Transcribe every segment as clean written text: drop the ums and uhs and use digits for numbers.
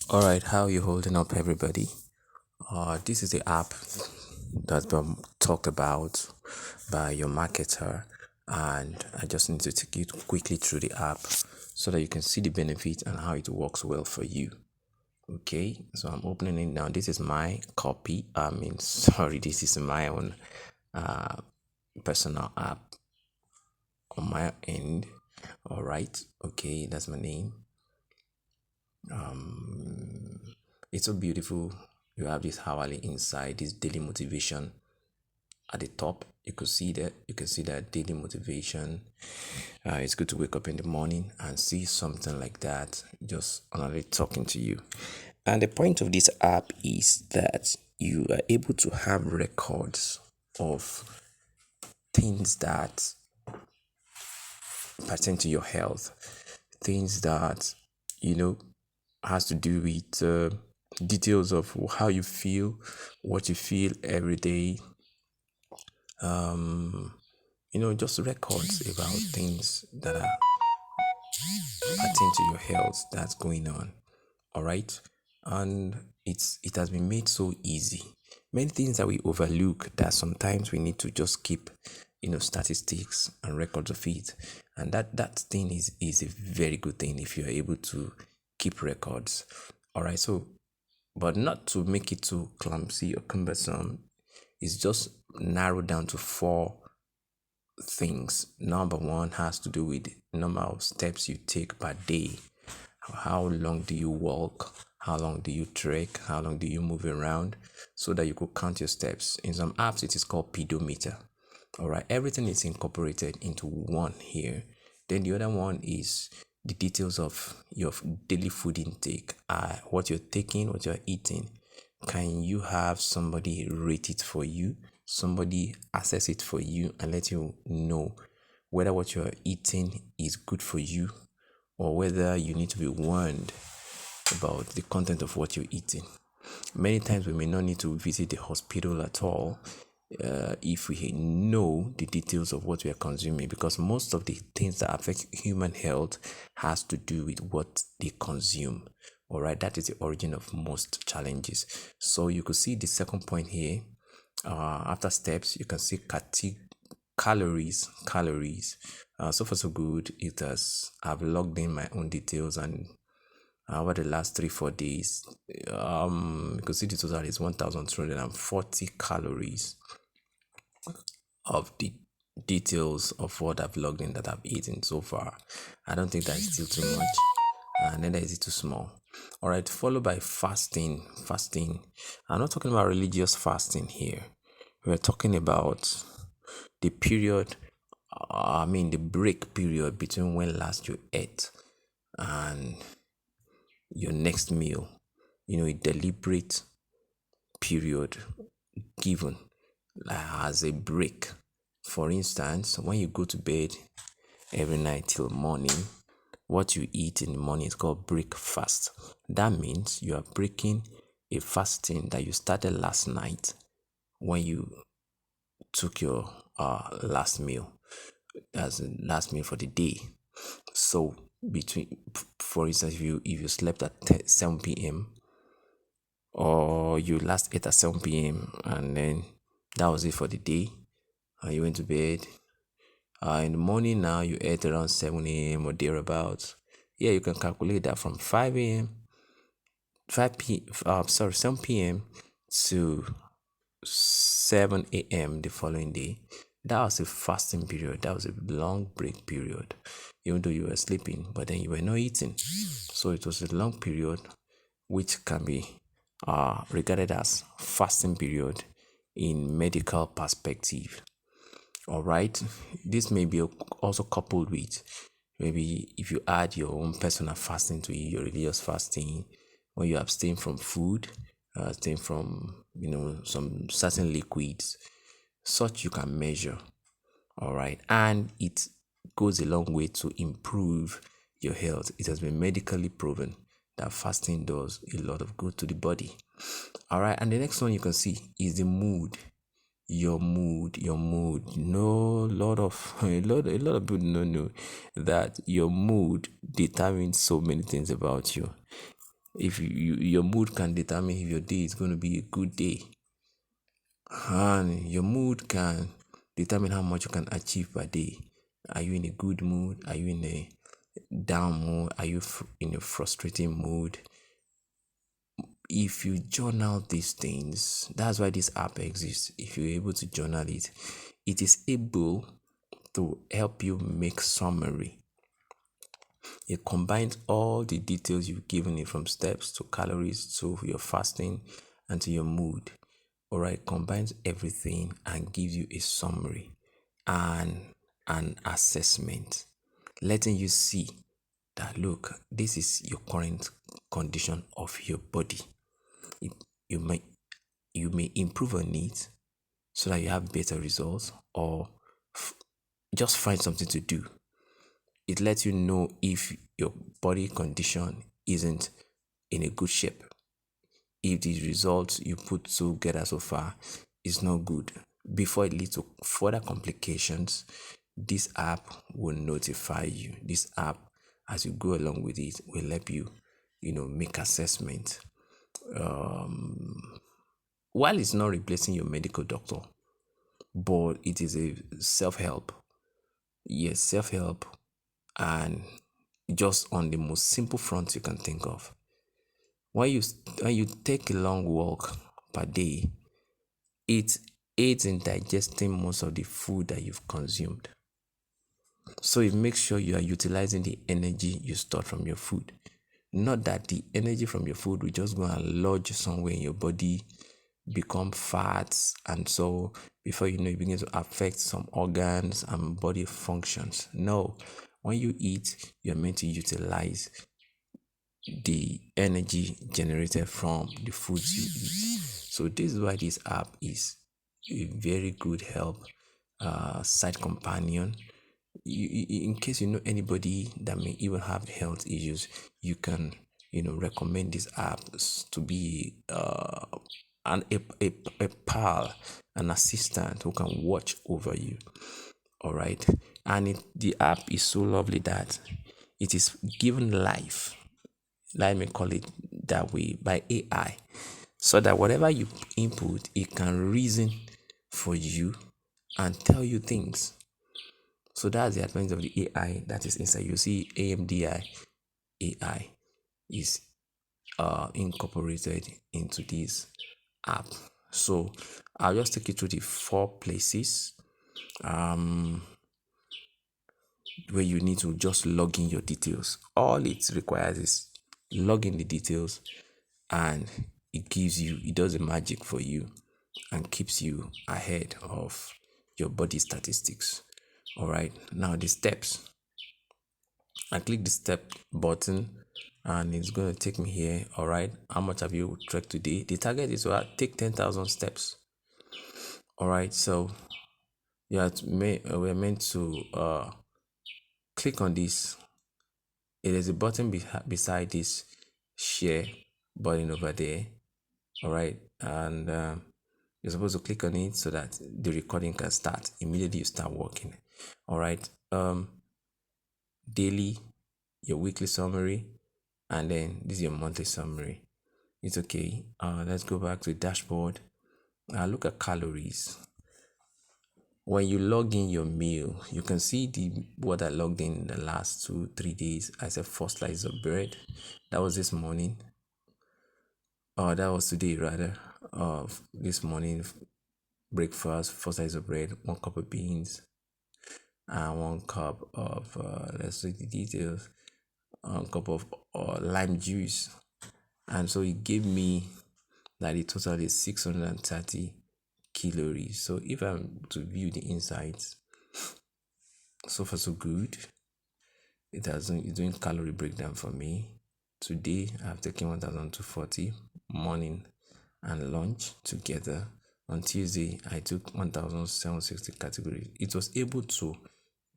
All right, how you holding up, everybody? This is the app that's been talked about by your marketer, and I just need to take you quickly through the app so that you can see the benefits and how it works well for you. Okay, so I'm opening it now. This is my copy. Sorry, this is my own uh, personal app on my end. All right, okay, that's my name. It's so beautiful. You have this hourly insight, this daily motivation at the top. You can see that daily motivation. It's good to wake up in the morning and see something like that just only talking to you. And the point of this app is that you are able to have records of things that pertain to your health, things that you know has to do with details of how you feel, what you feel every day. Just records about things that are pertain to your health that's going on. All right, and it has been made so easy. Many things that we overlook that sometimes we need to just keep, statistics and records of it, and that thing is a very good thing if you are able to keep records. All right, so but not to make it too clumsy or cumbersome. It's just narrowed down to four things. Number one has to do with the number of steps you take per day. How long do you walk? How long do you trek? How long do you move around? So that you could count your steps. In some apps, it is called pedometer. All right, everything is incorporated into one here. Then the other one is the details of your daily food intake, what you're taking, what you're eating. Can you have somebody rate it for you, somebody assess it for you, and let you know whether what you're eating is good for you or whether you need to be warned about the content of what you're eating? Many times we may not need to visit the hospital at all if we know the details of what we are consuming, because most of the things that affect human health has to do with what they consume. All right, that is the origin of most challenges. So you could see the second point here. After steps, you can see calories. So far so good. I've logged in my own details, and over the last 3-4 days, you can see the total is 1,240 calories of the details of what I've logged in that I've eaten so far. I don't think that's still too much, and neither is it too small. All right, followed by fasting. I'm not talking about religious fasting here. We're talking about the period, the break period between when last you ate and your next meal. A deliberate period given as a break. For instance, when you go to bed every night till morning, what you eat in the morning is called breakfast. That means you are breaking a fasting that you started last night when you took your last meal as a last meal for the day. So for instance, if you slept at 7 p.m. or you last ate at 7 p.m. and then that was it for the day, you went to bed. In the morning now you ate around 7 a.m. or thereabouts. Yeah, you can calculate that from 5 a.m. 7 p.m. to 7 a.m. the following day. That was a fasting period. That was a long break period. Even though you were sleeping, but then you were not eating. So it was a long period which can be regarded as fasting period in medical perspective. All right, this may be also coupled with maybe if you add your own personal fasting to it, your religious fasting, when you abstain from food, abstain from some certain liquids, such you can measure. All right, and it goes a long way to improve your health. It has been medically proven that fasting does a lot of good to the body. All right, and the next one you can see is the mood. Your mood. No, lot of a lot of people don't know that your mood determines so many things about you. If your mood can determine if your day is going to be a good day, and your mood can determine how much you can achieve per day. Are you in a good mood? Are you in a down mood? Are you in a frustrating mood? If you journal these things, that's why this app exists. If you're able to journal it, it is able to help you make summary. It combines all the details you've given it, from steps to calories to your fasting and to your mood. All right, combines everything and gives you a summary and an assessment, letting you see that, look, this is your current condition of your body. You, you may you may improve on it so that you have better results, or just find something to do. It lets you know if your body condition isn't in a good shape, if the results you put together so far is not good. Before it leads to further complications, this app will notify you. This app, as you go along with it, will help you, make assessment. While it's not replacing your medical doctor, but it is a self-help. Yes, self-help, and just on the most simple front you can think of. When you take a long walk per day, it aids in digesting most of the food that you've consumed. So it makes sure you are utilizing the energy you stored from your food. Not that the energy from your food will just go and lodge somewhere in your body, become fats, and so before you know it begins to affect some organs and body functions. No, when you eat, you're meant to utilize the energy generated from the foods you eat. So this is why this app is a very good help, side companion. In case you know anybody that may even have health issues, you can recommend this app to be a pal, an assistant who can watch over you. All right, and the app is so lovely that it is given life, let me call it that way, by AI, so that whatever you input, it can reason for you and tell you things. So that's the advantage of the AI that is inside. You see, AMDI AI is incorporated into this app. So I'll just take you through the 4 places where you need to just log in your details. All it requires is log in the details, and it does the magic for you and keeps you ahead of your body statistics. All right, now the steps. I click the step button and it's going to take me here. All right, how much have you trekked today? The target is to take 10,000 steps. All right, so we're meant to click on this. It is a button beside this share button over there. All right, and you're supposed to click on it so that the recording can start immediately you start working. All right, daily, your weekly summary, and then this is your monthly summary. It's okay. Let's go back to the dashboard. Look at calories. When you log in your meal, you can see what I logged in the last 2-3 days. I said 4 slices of bread. That was this morning. That was today rather. This morning, breakfast, 4 slices of bread, 1 cup of beans, and 1 cup of let's see the details. 1 cup of lime juice, and so it gave me that the total is 630 calories. So if I'm to view the insights, so far so good. It's doing calorie breakdown for me. Today I've taken 1240 morning and lunch together. On Tuesday I took 1760 categories. It was able to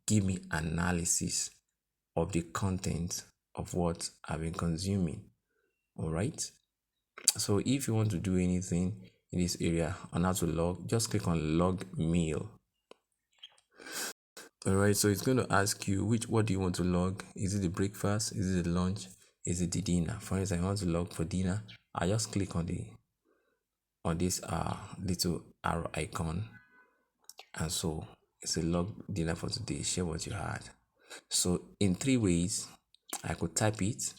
give me analysis of the content of what I've been consuming. All right, so if you want to do anything in this area on how to log, just click on log meal. All right, so it's going to ask you what do you want to log. Is it the breakfast? Is it the lunch? is it the dinner? For instance, I want to log for dinner. I just click on this little arrow icon, and so it's a log dinner for today. Share what you had. So in 3 ways, I could type it.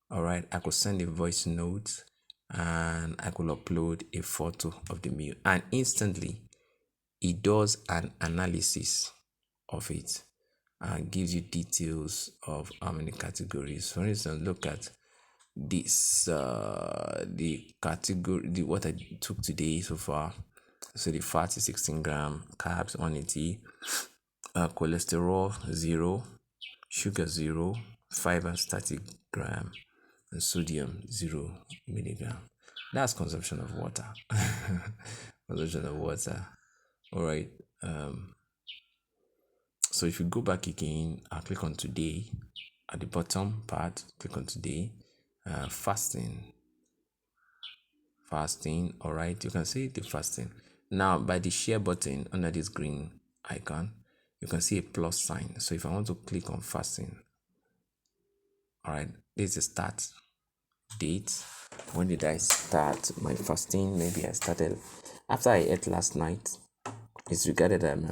All right, I could send a voice note, and I could upload a photo of the meal, and instantly it does an analysis of it and gives you details of how many categories. For instance, look at this the category, what I took today so far. So the fat is 16 gram, carbs 180, cholesterol 0, sugar 0, fiber 30 gram, and sodium 0 milligram. That's consumption of water. Consumption of water. All right. So if you go back again, I'll click on today. At the bottom part, click on today. Fasting. All right, you can see the fasting. Now by the share button under this green icon, you can see a plus sign. So if I want to click on fasting, all right, this is the start date. When did I start my fasting? Maybe I started after I ate last night. It's regarded that my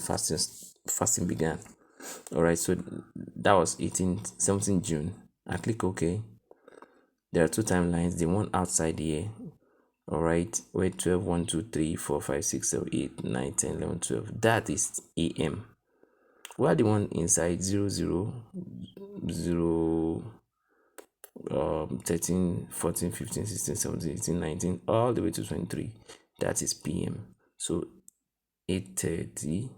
fasting began. All right, so that was 17 June. I click OK. There are two timelines, the one outside here. All right, where 12, 1, 2, 3, 4, 5, 6, 7, 8, 9, 10, 11, 12. That is AM. While the one inside 0, 0, 0, 13, 14, 15, 16, 17, 18, 19, all the way to 23. That is PM. So 8:30,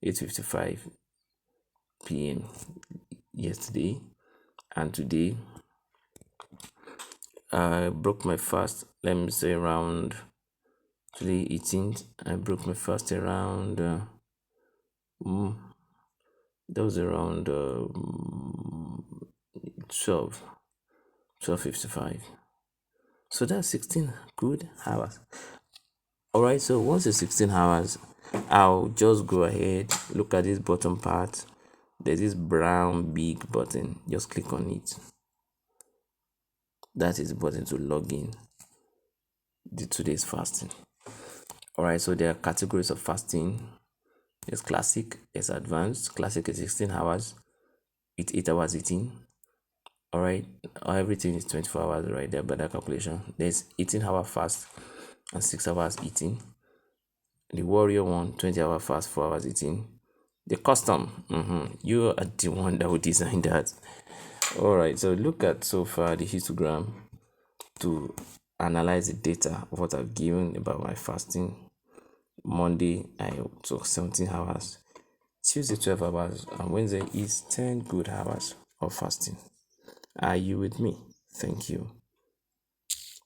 8:55 PM yesterday, and today I broke my fast. Let me say around today 18th. I broke my fast around that was around 12:55. So that's 16 good hours. All right, so once it's 16 hours, I'll just go ahead, look at this bottom part. There's this brown big button. Just click on it. That is the button to log in the today's fasting. All right, so there are categories of fasting. There's classic, there's advanced. Classic is 16 hours. It's 8 hours eating. All right, everything is 24 hours right there by that calculation. There's 18-hour fast and 6 hours eating. The warrior one, 20-hour fast, 4 hours eating. The custom, you are the one that will design that. All right, so look at so far the histogram to analyze the data of what I've given about my fasting. Monday I took 17 hours, Tuesday 12 hours, and Wednesday is 10 good hours of fasting. Are you with me? Thank you.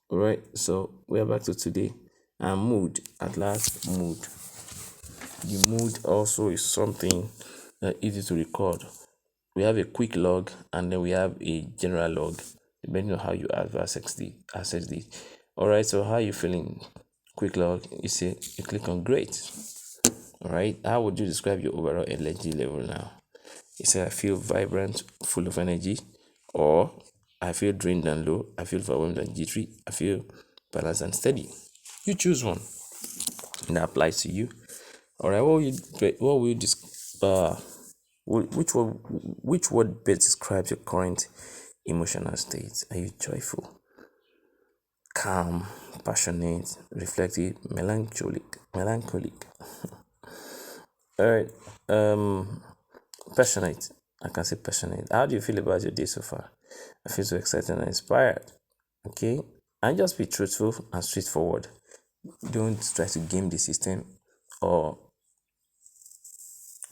All right, so we are back to today. And mood, at last, mood. The mood also is something easy to record. We have a quick log, and then we have a general log, depending on how you access it. All right, so how are you feeling? Quick log, you click on great. All right, how would you describe your overall energy level now? You say I feel vibrant, full of energy, or I feel drained and low, I feel overwhelmed and jittery, I feel balanced and steady. You choose one, and that applies to you. All right, which word best describes your current emotional state? Are you joyful, calm, passionate, reflective, melancholic? All right, passionate. I can say passionate. How do you feel about your day so far? I feel so excited and inspired. Okay, and just be truthful and straightforward. Don't try to game the system or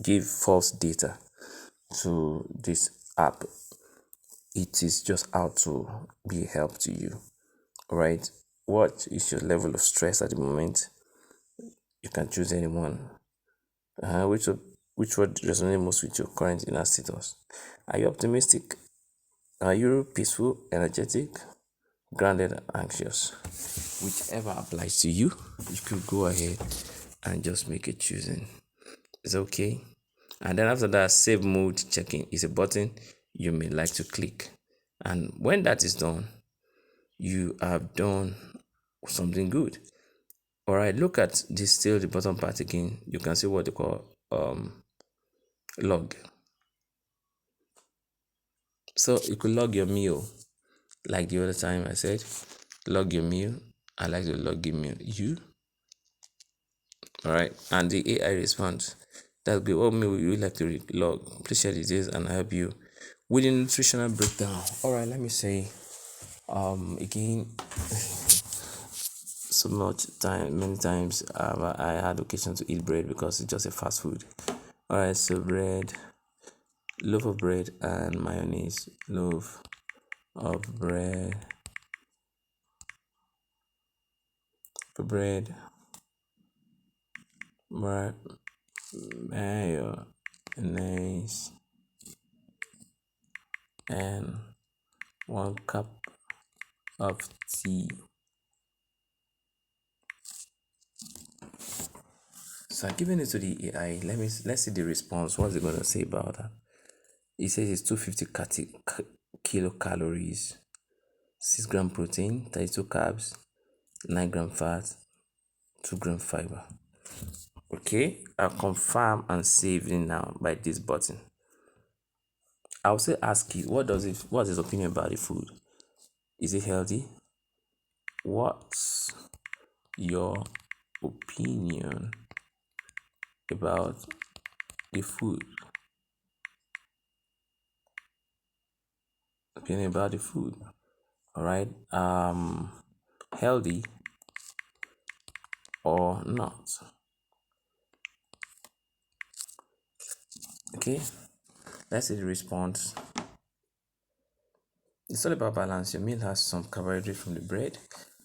give false data to this app. It is just out to be a help to you. All right, what is your level of stress at the moment? You can choose anyone. Which word resonates most with your current inner status? Are you optimistic? Are you peaceful, energetic, grounded, and anxious? Whichever applies to you, you could go ahead and just make a choosing. It's okay. And then after that, save mode checking is a button you may like to click. And when that is done, you have done something good. All right, look at this, still the bottom part again. You can see what they call log. So you could log your meal, like the other time I said, log your meal. I like to log your meal. You, all right, and the AI response. That'll be what meal you would like to log. Please share the details and I'll help you with the nutritional breakdown. All right, let me say, again, so much time, many times I had occasion to eat bread because it's just a fast food. All right, so bread, loaf of bread and mayonnaise, loaf of bread, mayonnaise, and 1 cup of tea. So I'm giving it to the AI. Let's see the response. What's it gonna say about that? It says it's 250 kilocalories, 6 gram protein, 32 carbs, 9 gram fat, 2 gram fiber. Okay, I'll confirm and save it now by this button. I'll still ask it what's his opinion about the food? Is it healthy? What's your opinion about the food? Opinion about the food. All right. Healthy or not? Okay. Let's see the response. It's all about balance. Your meal has some carbohydrate from the bread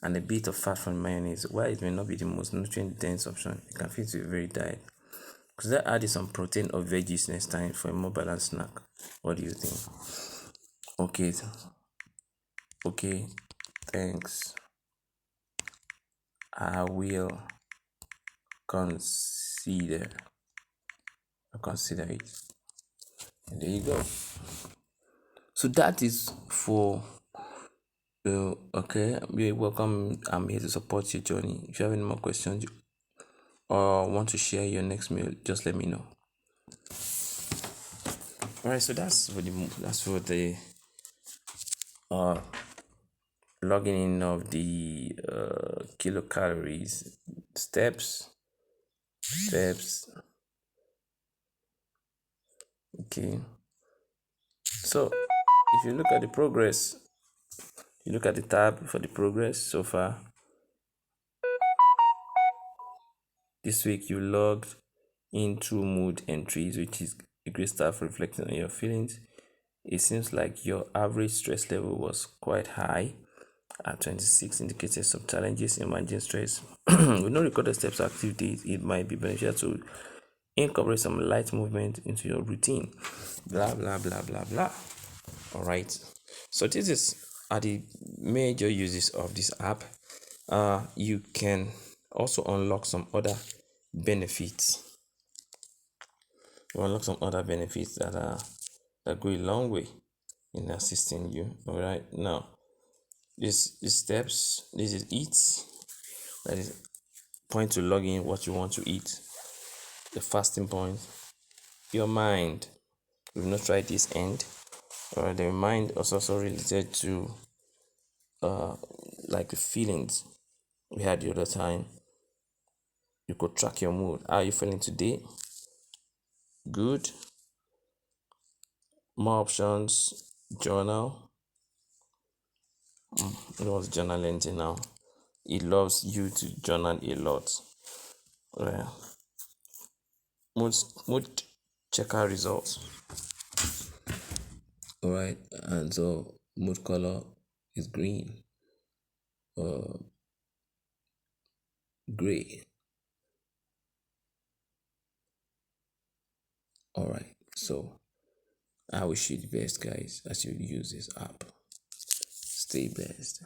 and a bit of fat from the mayonnaise. While it may not be the most nutrient dense option, it can fit to a very diet. Consider adding some protein or veggies next time for a more balanced snack. What do you think? Okay, thanks. I will consider it. And there you go. So that is for okay. You're welcome. I'm here to support your journey. If you have any more questions or want to share your next meal, just let me know. All right. So that's for the uh logging in of the kilocalories steps. Okay. So if you look at the progress, you look at the tab for the progress so far. This week you logged in 2 mood entries, which is a great start for reflecting on your feelings. It seems like your average stress level was quite high at 26, indicating some challenges in managing stress. With no recorded steps or activities, it might be beneficial to incorporate some light movement into your routine. Blah blah blah blah blah. All right. So are the major uses of this app. You can also unlock some other benefits. That go a long way in assisting you. All right. Now, this steps. This is eat. That is point to log in what you want to eat. The fasting point. Your mind. We've not tried this end. The mind is also related to like the feelings we had the other time. You could track your mood. How are you feeling today? Good. More options. Journal. It was journaling now. It loves you to journal a lot. Mood checker results. Alright, and so mood color is green. Gray. Alright, so I wish you the best, guys, as you use this app. Stay blessed.